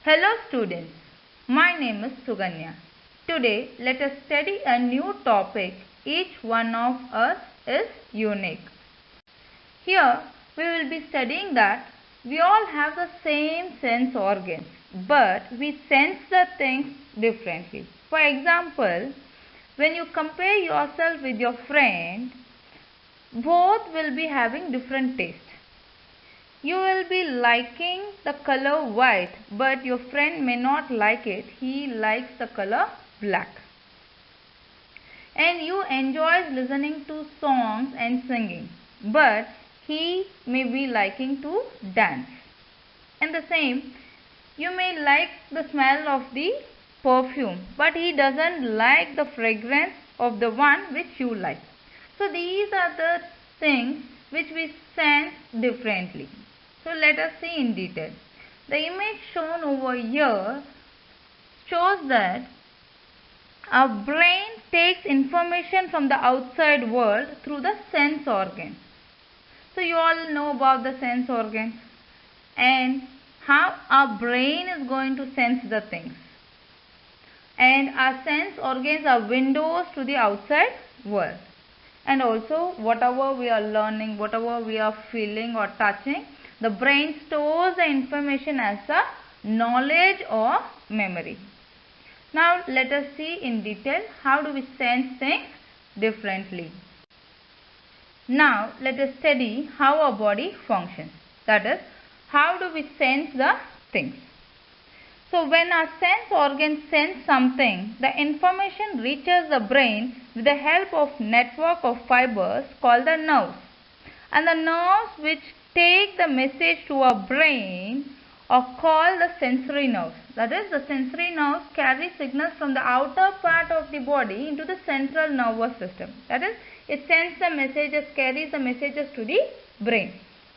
Hello students, my name is Suganya. Today let us study a new topic. Each one of us is unique. Here we will be studying that we all have the same sense organs, but we sense the things differently. For example, when you compare yourself with your friend, both will be having different taste. You will be liking the color white, but your friend may not like it. He likes the color black. And you enjoy listening to songs and singing, but he may be liking to dance. And the same, you may like the smell of the perfume, but he doesn't like the fragrance of the one which you like. So these are the things which we sense differently. So let us see in detail. The image shown over here shows that our brain takes information from the outside world through the sense organs. So you all know about the sense organs and how our brain is going to sense the things. And our sense organs are windows to the outside world. And also whatever we are learning, whatever we are feeling or touching, the brain stores the information as a knowledge or memory. Now let us see in detail how do we sense things differently. Now let us study how our body functions. That is, how do we sense the things. So when our sense organs sense something, the information reaches the brain with the help of network of fibers called the nerves. And the nerves which take the message to our brain are called the sensory nerves. That is, the sensory nerves carry signals from the outer part of the body into the central nervous system. That is, it sends the messages, carries the messages to the brain.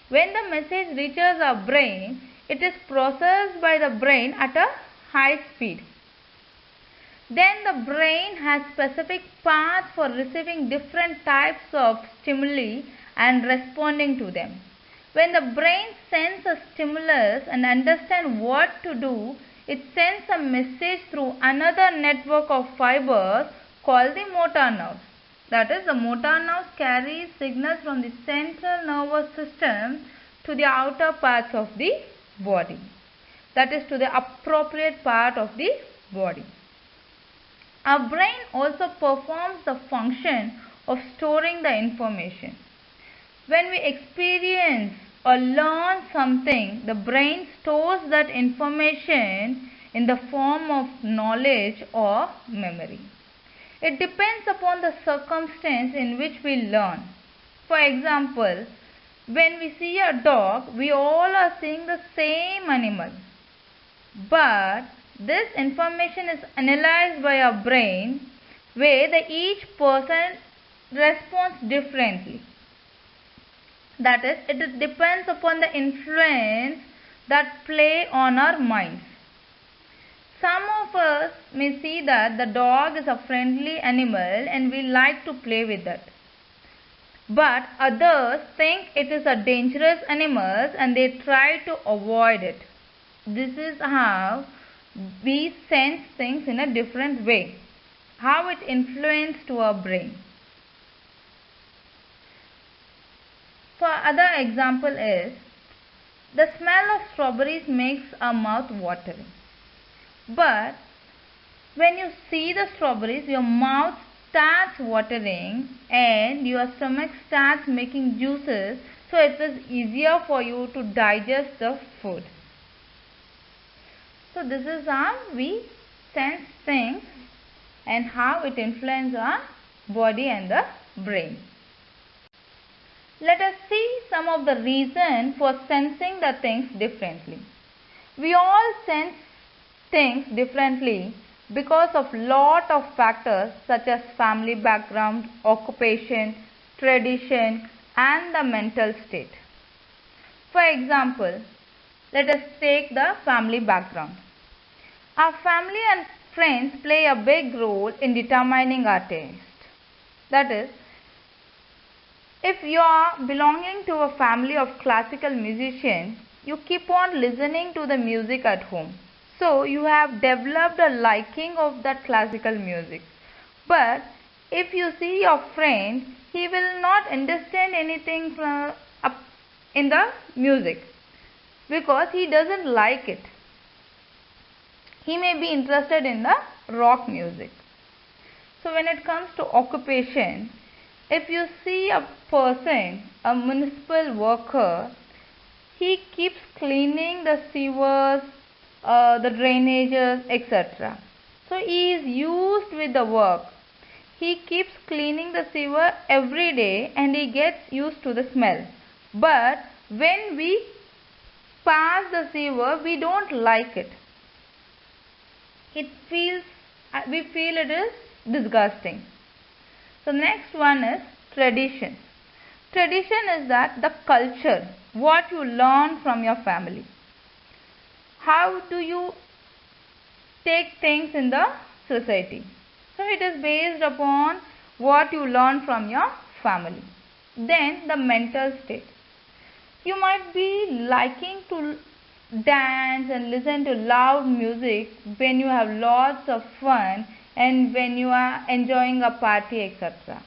When the message reaches our brain, it is processed by the brain at a high speed. Then the brain has specific paths for receiving different types of stimuli and responding to them. When the brain sends a stimulus and understands what to do, it sends a message through another network of fibers called the motor nerves. That is, the motor nerves carry signals from the central nervous system to the outer parts of the body. That is, to the appropriate part of the body. Our brain also performs the function of storing the information. When we experience or learn something, the brain stores that information in the form of knowledge or memory. It depends upon the circumstance in which we learn. For example, when we see a dog, we all are seeing the same animal. But this information is analyzed by our brain where each person responds differently. That is, it depends upon the influence that play on our minds. Some of us may see that the dog is a friendly animal and we like to play with it. But others think it is a dangerous animal and they try to avoid it. This is how we sense things in a different way. How it influences to our brain. For other example is, the smell of strawberries makes our mouth watering. But when you see the strawberries, your mouth starts watering and your stomach starts making juices, so it is easier for you to digest the food. So this is how we sense things and how it influences our body and the brain. Let us see some of the reasons for sensing the things differently. We all sense things differently because of lot of factors such as family background, occupation, tradition and the mental state. For example, let us take the family background. Our family and friends play a big role in determining our taste. That is, if you are belonging to a family of classical musicians, you keep on listening to the music at home. So you have developed a liking of that classical music. But if you see your friend, he will not understand anything in the music because he doesn't like it. He may be interested in the rock music. So when it comes to occupation, if you see a person, a municipal worker, he keeps cleaning the sewers, the drainages, etc. So he is used with the work. He keeps cleaning the sewer every day and he gets used to the smell. But when we pass the sewer, we don't like it. We feel it is disgusting. So next one is tradition. Tradition is that the culture, what you learn from your family. How do you take things in the society? So it is based upon what you learn from your family. Then the mental state. You might be liking to dance and listen to loud music when you have lots of fun and when you are enjoying a party, etc.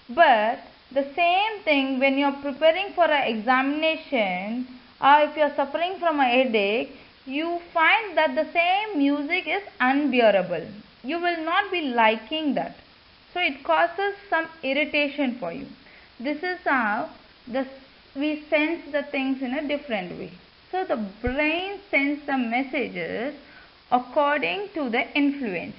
But the same thing when you are preparing for an examination or if you are suffering from a headache, you find that the same music is unbearable. You will not be liking that. So it causes some irritation for you. This is how we sense the things in a different way. So the brain sends the messages according to the influence.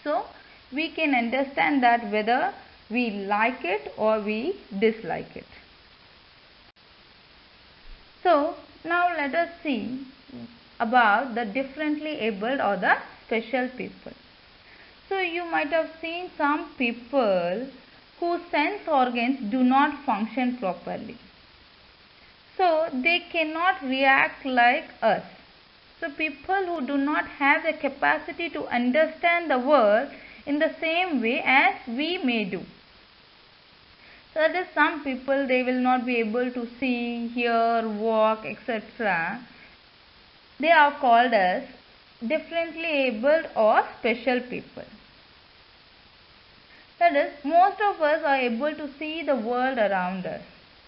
So we can understand that whether we like it or we dislike it. So now let us see about the differently abled or the special people. So you might have seen some people whose sense organs do not function properly. So they cannot react like us. So people who do not have the capacity to understand the world in the same way as we may do. So that is, some people, they will not be able to see, hear, walk, etc. They are called as differently abled or special people. That is, most of us are able to see the world around us.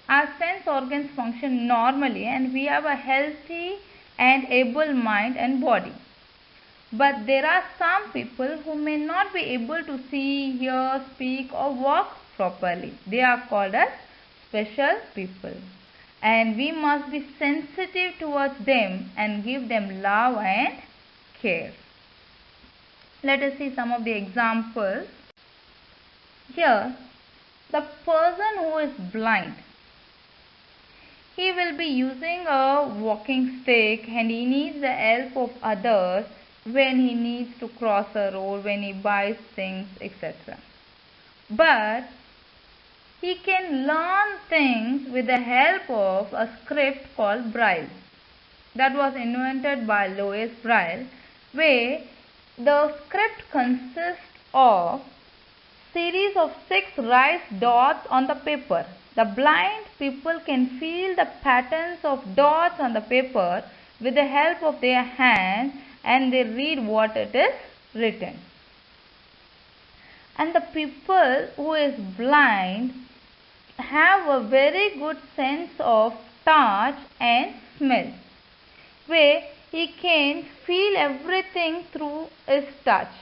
Our sense organs function normally and we have a healthy and able mind and body. But there are some people who may not be able to see, hear, speak or walk properly. They are called as special people. And we must be sensitive towards them and give them love and care. Let us see some of the examples. Here, the person who is blind, he will be using a walking stick and he needs the help of others when he needs to cross a road, when he buys things, etc. But he can learn things with the help of a script called Braille. That was invented by Louis Braille, where the script consists of series of 6 raised dots on the paper. The blind people can feel the patterns of dots on the paper with the help of their hands and they read what it is written. And the people who is blind have a very good sense of touch and smell, where he can feel everything through his touch.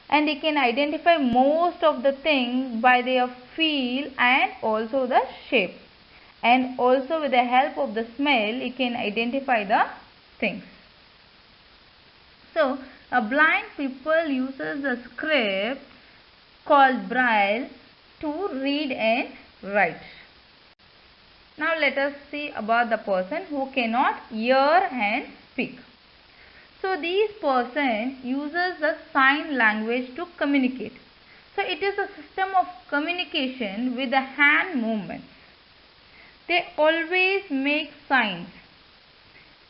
And he can identify most of the things by their feel and also the shape. And also with the help of the smell, he can identify the things. So, a blind people uses a script called Braille to read and write. Now let us see about the person who cannot hear and speak. So this person uses the sign language to communicate. So it is a system of communication with the hand movements. They always make signs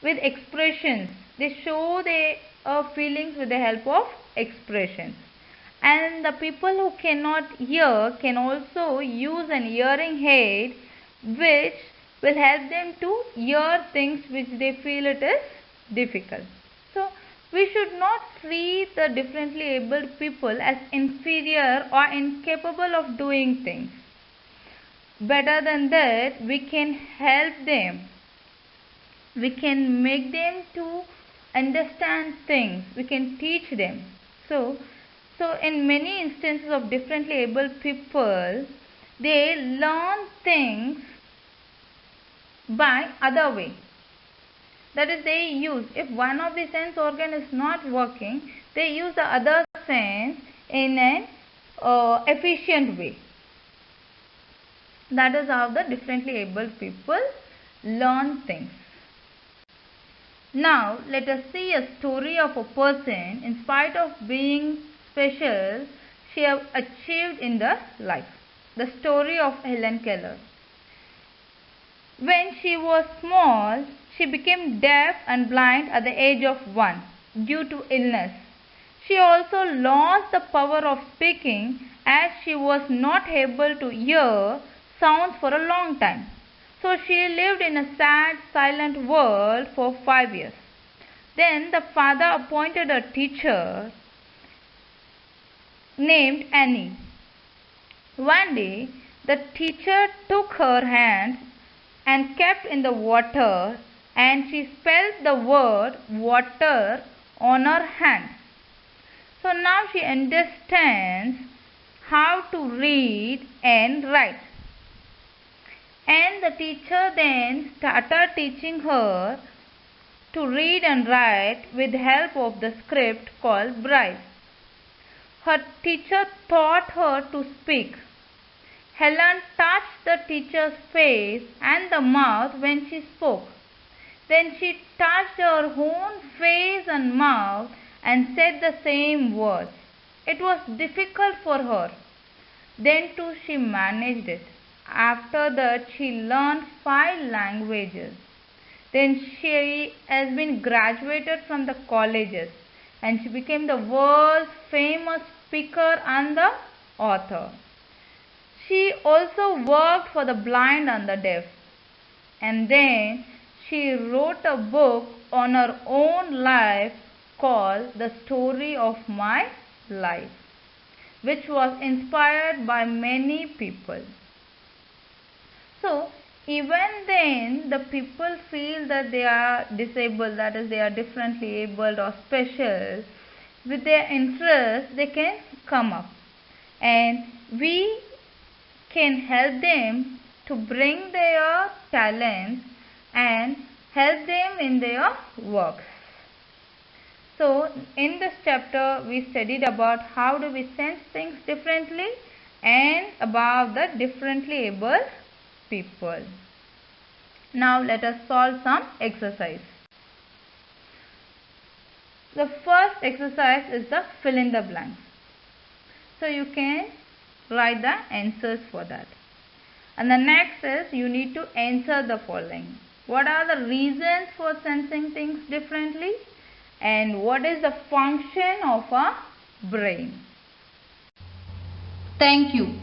with expressions. They show their feelings with the help of expressions. And the people who cannot hear can also use an hearing aid which will help them to hear things which they feel it is difficult. So, we should not treat the differently abled people as inferior or incapable of doing things. Better than that, we can help them. We can make them to understand things. We can teach them. So in many instances of differently abled people, they learn things by other way. That is, they use, if one of the sense organ is not working, they use the other sense in an efficient way. That is how the differently abled people learn things. Now let us see a story of a person, in spite of being special, she have achieved in the life. The story of Helen Keller. When she was small, she became deaf and blind at the age of 1 due to illness. She also lost the power of speaking, as she was not able to hear sounds for a long time. So she lived in a sad, silent world for 5 years. Then the father appointed a teacher named Annie. One day, the teacher took her hand and kept in the water, and she spelled the word water on her hand. So now she understands how to read and write. And the teacher then started teaching her to read and write with help of the script called Braille. Her teacher taught her to speak. Helen touched the teacher's face and the mouth when she spoke. Then she touched her own face and mouth and said the same words. It was difficult for her. Then too she managed it. After that she learned 5 languages. Then she has been graduated from the colleges, and she became the world's famous speaker and the author. She also worked for the blind and the deaf. And then she wrote a book on her own life called The Story of My Life, which was inspired by many people. So, even then, the people feel that they are disabled, that is, they are differently abled or special. With their interest, they can come up, and we can help them to bring their talents and help them in their works. So, in this chapter, we studied about how do we sense things differently and about the differently abled people. Now let us solve some exercise. The first exercise is the fill in the blanks. So you can write the answers for that. And the next is you need to answer the following. What are the reasons for sensing things differently? And what is the function of our brain? Thank you.